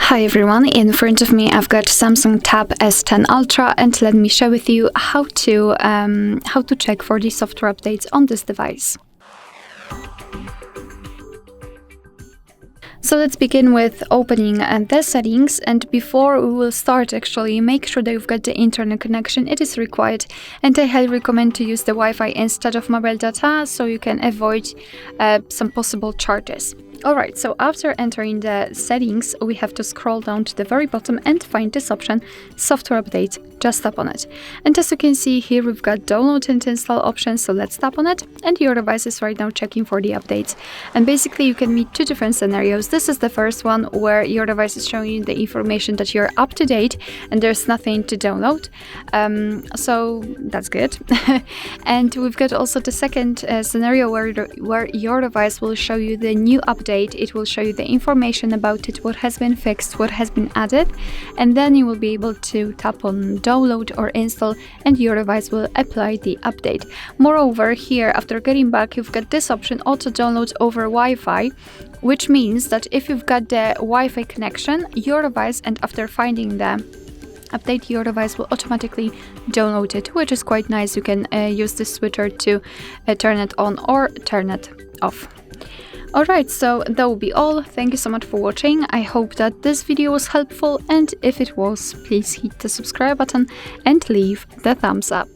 Hi everyone, in front of me I've got Samsung Tab S10 Ultra, and let me share with you how to check for the software updates on this device. So let's begin with opening the settings, and before we will start, actually make sure that you've got the internet connection. It is required, and I highly recommend to use the Wi-Fi instead of mobile data so you can avoid some possible charges. Alright, so after entering the settings, we have to scroll down to the very bottom and find this option, Software Update. Just tap on it. And as you can see here, we've got download and install options, so let's tap on it. And your device is right now checking for the updates. And basically you can meet two different scenarios. This is the first one where your device is showing you the information that you're up to date and there's nothing to download. So that's good. And we've got also the second scenario where your device will show you the new update. It will show you the information about it, what has been fixed, what has been added, and then you will be able to tap on download or install and your device will apply the update. Moreover, here after getting back, you've got this option, auto download over Wi-Fi, which means that if you've got the Wi-Fi connection, your device, and after finding the update, your device will automatically download it, which is quite nice. You can use this switcher to turn it on or turn it off. Alright, so that will be all. Thank you so much for watching. I hope that this video was helpful, and if it was, please hit the subscribe button and leave the thumbs up.